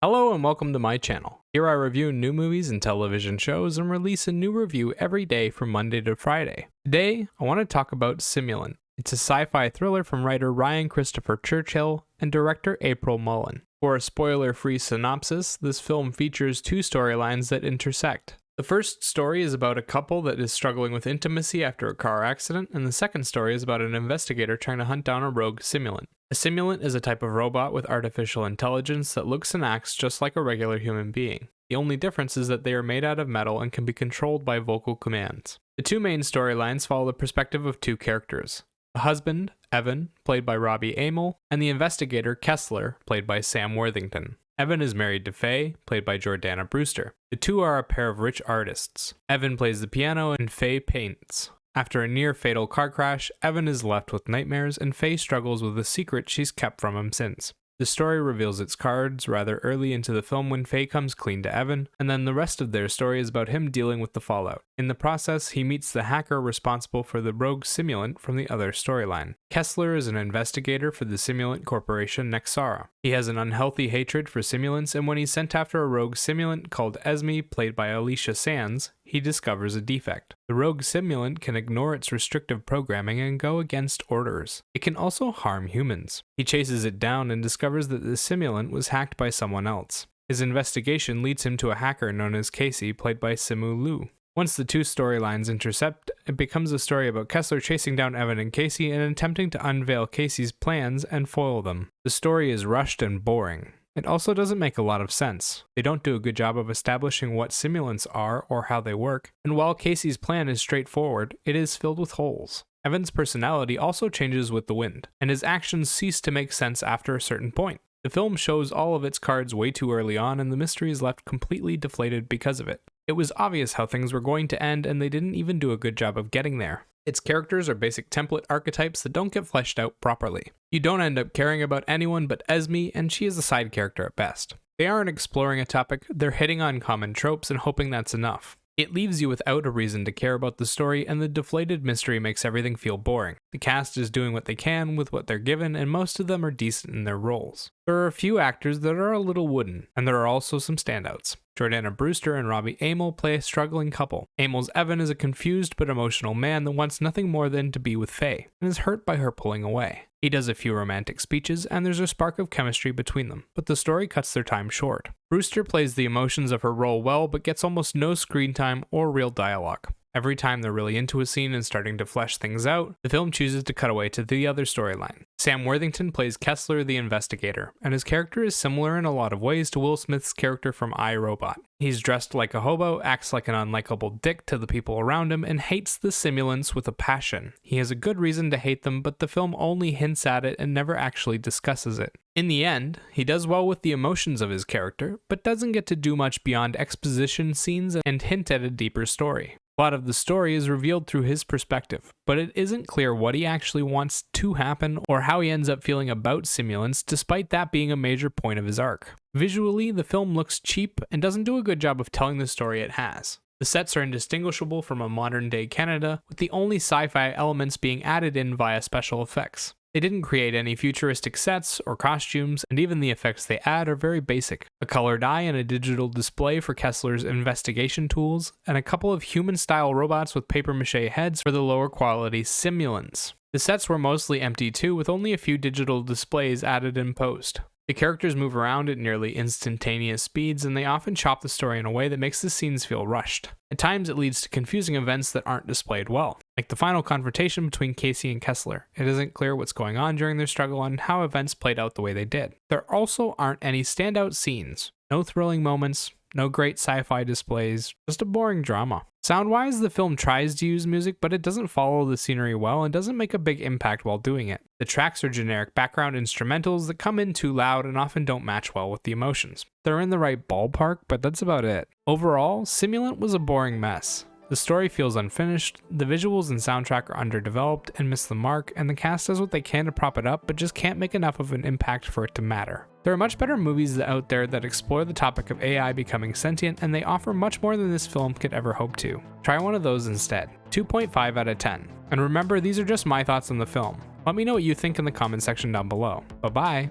Hello and welcome to my channel. Here I review new movies and television shows and release a new review every day from Monday to Friday. Today, I want to talk about Simulant. It's a sci-fi thriller from writer Ryan Christopher Churchill and director April Mullen. For a spoiler-free synopsis, this film features two storylines that intersect. The first story is about a couple that is struggling with intimacy after a car accident, and the second story is about an investigator trying to hunt down a rogue simulant. A simulant is a type of robot with artificial intelligence that looks and acts just like a regular human being. The only difference is that they are made out of metal and can be controlled by vocal commands. The two main storylines follow the perspective of two characters. The husband, Evan, played by Robbie Amell, and the investigator, Kessler, played by Sam Worthington. Evan is married to Faye, played by Jordana Brewster. The two are a pair of rich artists. Evan plays the piano and Faye paints. After a near-fatal car crash, Evan is left with nightmares and Faye struggles with a secret she's kept from him since. The story reveals its cards rather early into the film when Faye comes clean to Evan, and then the rest of their story is about him dealing with the fallout. In the process, he meets the hacker responsible for the rogue simulant from the other storyline. Kessler is an investigator for the simulant corporation Nexara. He has an unhealthy hatred for simulants, and when he's sent after a rogue simulant called Esme, played by Alicia Sands, he discovers a defect. The rogue simulant can ignore its restrictive programming and go against orders. It can also harm humans. He chases it down and discovers that the simulant was hacked by someone else. His investigation leads him to a hacker known as Casey, played by Simu Liu. Once the two storylines intercept, it becomes a story about Kessler chasing down Evan and Casey and attempting to unveil Casey's plans and foil them. The story is rushed and boring. It also doesn't make a lot of sense. They don't do a good job of establishing what simulants are or how they work, and while Casey's plan is straightforward, it is filled with holes. Evan's personality also changes with the wind, and his actions cease to make sense after a certain point. The film shows all of its cards way too early on, and the mystery is left completely deflated because of it. It was obvious how things were going to end, and they didn't even do a good job of getting there. Its characters are basic template archetypes that don't get fleshed out properly. You don't end up caring about anyone but Esme, and she is a side character at best. They aren't exploring a topic, they're hitting on common tropes and hoping that's enough. It leaves you without a reason to care about the story, and the deflated mystery makes everything feel boring. The cast is doing what they can with what they're given, and most of them are decent in their roles. There are a few actors that are a little wooden, and there are also some standouts. Jordana Brewster and Robbie Amell play a struggling couple. Amell's Evan is a confused but emotional man that wants nothing more than to be with Faye, and is hurt by her pulling away. He does a few romantic speeches, and there's a spark of chemistry between them, but the story cuts their time short. Brewster plays the emotions of her role well, but gets almost no screen time or real dialogue. Every time they're really into a scene and starting to flesh things out, the film chooses to cut away to the other storyline. Sam Worthington plays Kessler the investigator, and his character is similar in a lot of ways to Will Smith's character from I, Robot. He's dressed like a hobo, acts like an unlikable dick to the people around him, and hates the simulants with a passion. He has a good reason to hate them, but the film only hints at it and never actually discusses it. In the end, he does well with the emotions of his character, but doesn't get to do much beyond exposition scenes and hint at a deeper story. A lot of the story is revealed through his perspective, but it isn't clear what he actually wants to happen or how he ends up feeling about simulants, despite that being a major point of his arc. Visually, the film looks cheap and doesn't do a good job of telling the story it has. The sets are indistinguishable from a modern-day Canada, with the only sci-fi elements being added in via special effects. They didn't create any futuristic sets or costumes, and even the effects they add are very basic. A colored eye and a digital display for Kessler's investigation tools, and a couple of human-style robots with papier-mâché heads for the lower quality simulants. The sets were mostly empty too, with only a few digital displays added in post. The characters move around at nearly instantaneous speeds, and they often chop the story in a way that makes the scenes feel rushed. At times, it leads to confusing events that aren't displayed well, like the final confrontation between Casey and Kessler. It isn't clear what's going on during their struggle and how events played out the way they did. There also aren't any standout scenes, no thrilling moments, no great sci-fi displays, just a boring drama. Sound-wise, the film tries to use music, but it doesn't follow the scenery well and doesn't make a big impact while doing it. The tracks are generic background instrumentals that come in too loud and often don't match well with the emotions. They're in the right ballpark, but that's about it. Overall, Simulant was a boring mess. The story feels unfinished, the visuals and soundtrack are underdeveloped and miss the mark, and the cast does what they can to prop it up, but just can't make enough of an impact for it to matter. There are much better movies out there that explore the topic of AI becoming sentient, and they offer much more than this film could ever hope to. Try one of those instead. 2.5 out of 10. And remember, these are just my thoughts on the film. Let me know what you think in the comment section down below. Bye-bye!